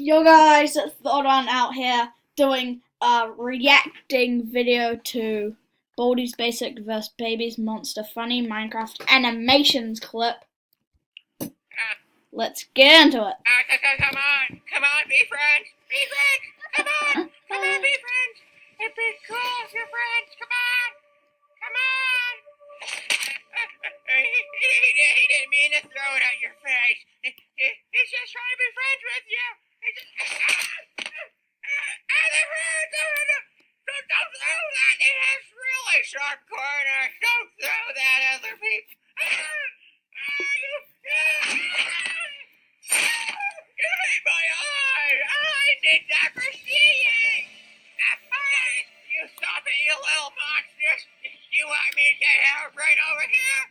Yo guys, it's Thordan out here doing a reacting video to Baldi's Basic vs Baby's Monster Funny Minecraft animations clip. Let's get into it. Come on, be friends, come on, be friends. It'd be cool if you're friends, come on. He didn't mean to throw it at your face. He's just trying to be friends with you. He's just... Don't throw that. It has really sharp corners. Don't throw that, other people. You hit my eye. I need that for seeing. You stop it, you little monsters. You want me to get help right over here?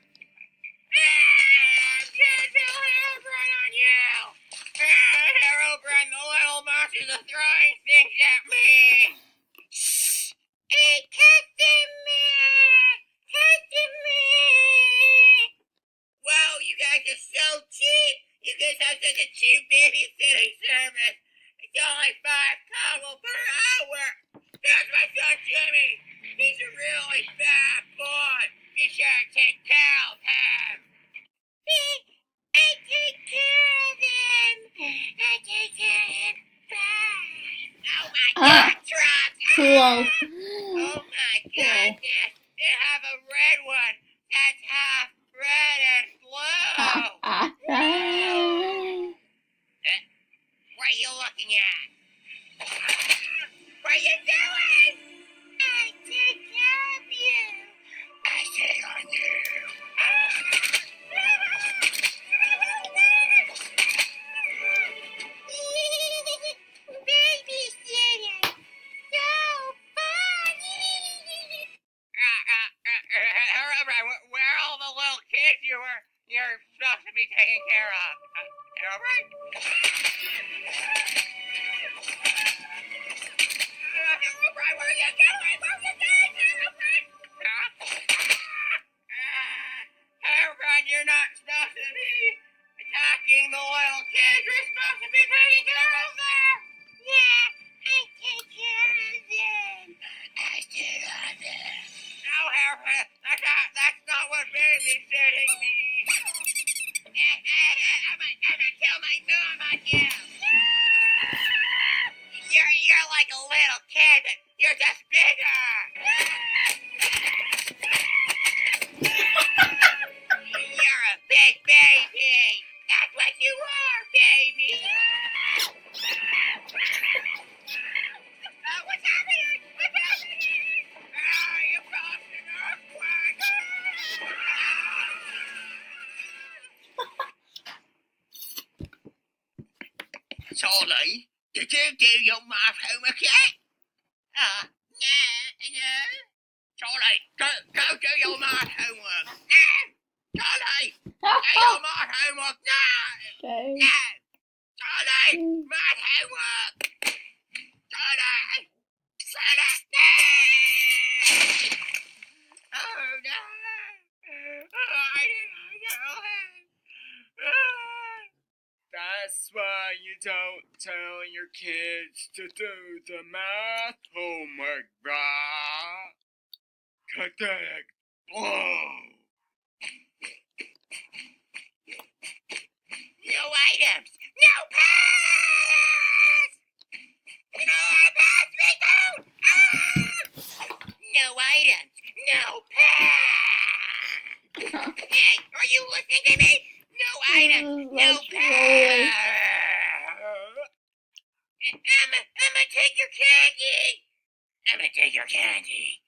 Can't do help right on you. Herobrine and the little monsters are throwing things at me. Hey, touching me. Wow, you guys are so cheap. You guys have such a cheap babysitting service. It's only $5 per hour. There's my son Jimmy. He's a really bad boy. Be sure to take care of him. I take care of him. Bye. Oh my God, trucks. Cool. Oh my goodness. They have a red one that's half red and blue. What are you looking at? What are you doing? I take care of you. I take on you. Babysitting. So funny. Where are all the little kids you're supposed to be taking care of? Alright. Where are you going? Herobrine, you're not supposed to be attacking the little kids. You're supposed to be taking care of them. Yeah, I take care of them. No, Herobrine, that's not what babysitting means. I'm gonna kill my thumb on you. You're like a little kid, but you're just bigger. You're a big baby. That's what you are, baby. What's happening? You caused an earthquake. Charlie, did you do your math homework yet? No. Charlie, go do your math homework. Charlie, do your math homework now. Okay. No. Charlie, math homework. Charlie, no. Oh no. I didn't know him. That's why you don't tell your kids to do the math homework, brah. Pathetic blow. No items. No pass. No pass me down. No items. No pass. Hey, are you listening to me? No items. No pass. I'm gonna take your candy.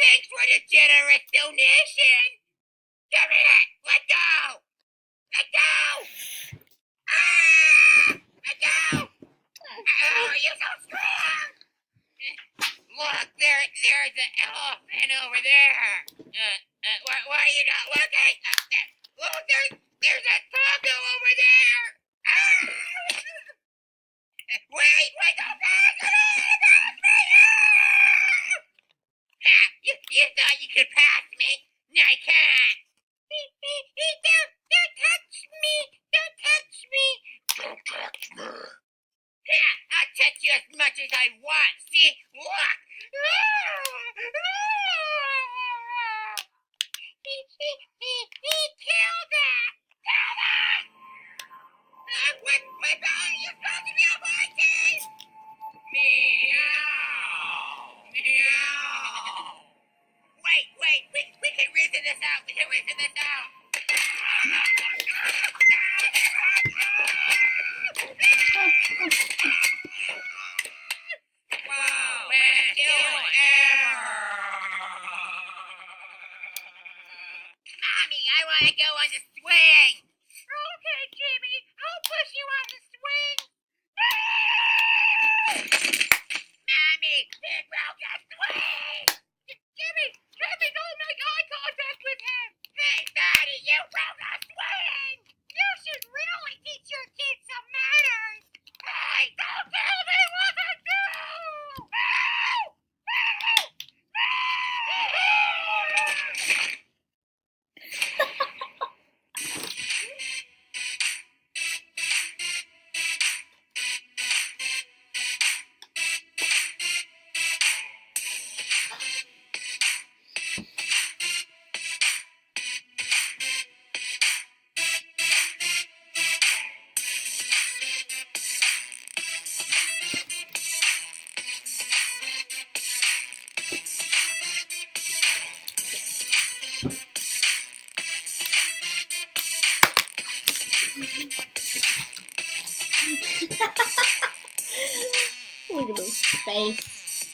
Thanks for the generous donation. Give me it. Let go. Let go. Oh, you're so strong. Look, there's an elephant over there. Why are you not looking? Look, there's a taco over there. Wait, go back. You thought you could pass me? No, I can't. Don't touch me. Don't touch me. Here, I'll touch you as much as I want. See? Look. He killed that. Kill that. What are you supposed to be a monkey? Meow. Meow. Wait. We can reason this out. Wow, best deal ever. Mommy, I want to go on the swing. Okay, Jimmy, I'll push you on the swing. Mommy, he broke the swing. Jimmy, don't make eye contact with him. Hey, Daddy, you broke the swing. You should really teach your kids some manners. Hey, don't tell me what to do. Look at his face.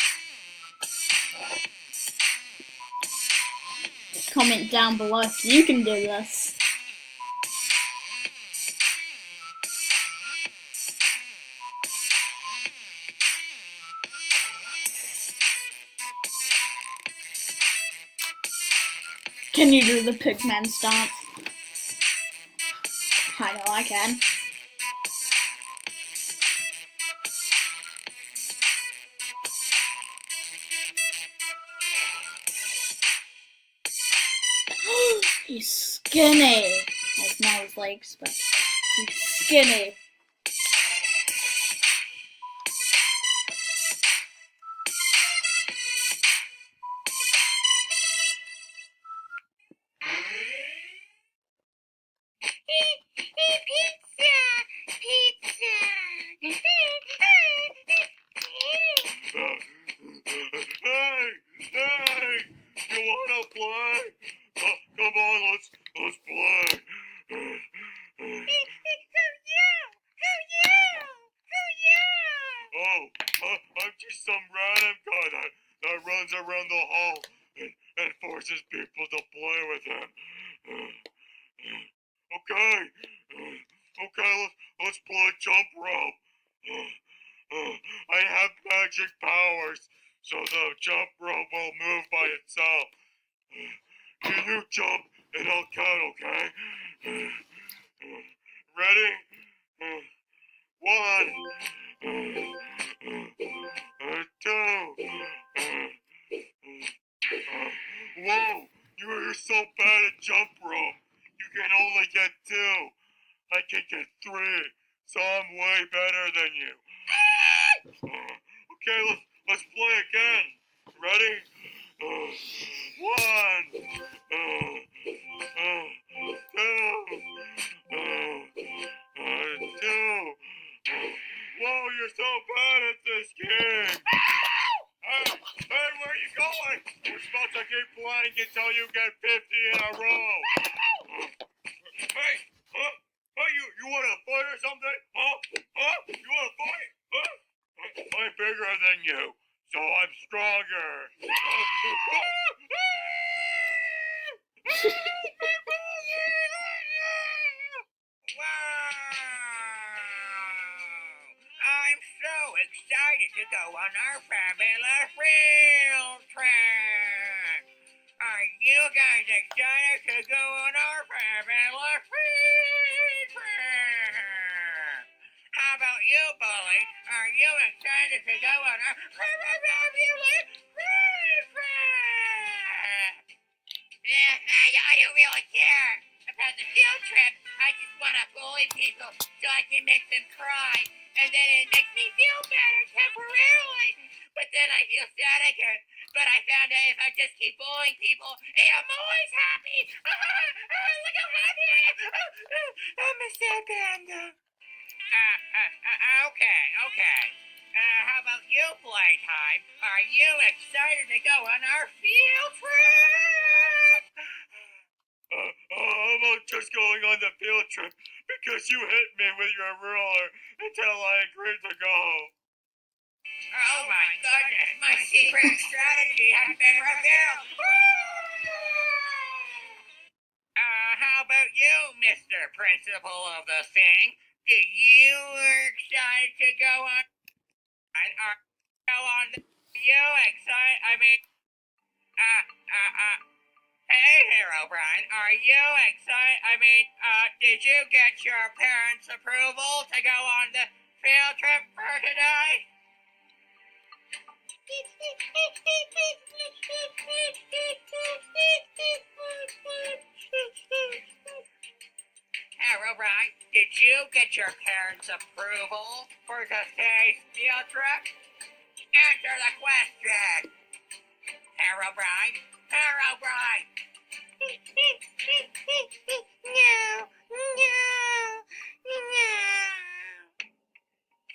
Comment down below if you can do this. Can you do the Pigman stance? I know I can. He's skinny. Like not his legs, but he's skinny. Hey, you wanna play? Come on, let's play. Who you? Oh, I'm just some random guy that runs around the hall and forces people to play with him. Okay, let's play jump rope. I have magic powers, so the jump rope will move by itself. You jump and I'll count, okay? Ready? 1, 2. Whoa! You're so bad at jump rope. You can only get 2. I can get 3, so I'm way better than you. Okay, let's play again. Ready? 1, 2. Whoa, you're so bad at this game. Hey, where are you going? We're supposed to keep playing until you get 50 in a row. Hey, you want to fight or something? You want to fight? I'm bigger than you, so I'm stronger. I'm so excited to go on our fabulous field trip. Are you guys excited to go on our fabulous field trip? How about you, Bully? Are you excited to go on our fabulous field trip? I don't really care about the field trip. I just want to bully people so I can make them cry, and then it makes me feel better temporarily. But then I feel sad again. But I found out if I just keep bullying people, I'm always happy. Look how happy I am. I'm a sad panda. Okay. How about you, Playtime? Are you excited to go on our field trip? I'm not just going on the field trip because you hit me with your ruler until I agreed to go. Oh my goodness, my secret strategy has been revealed. How about you, Mr. Principal of the thing? Do you excited to go on? You excited? Hey, Herobrine, are you excited? Did you get your parents' approval to go on the field trip for today? Herobrine, did you get your parents' approval for today's field trip? Answer the question! Herobrine!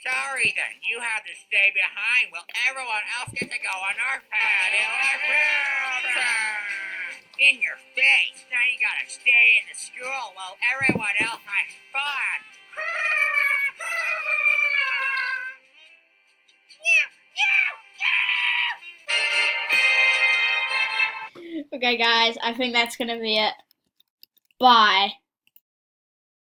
Sorry then, you have to stay behind while everyone else gets to go on our field trip. In your face, now you gotta stay in the school while everyone else has fun. Okay, guys, I think that's gonna be it. Bye.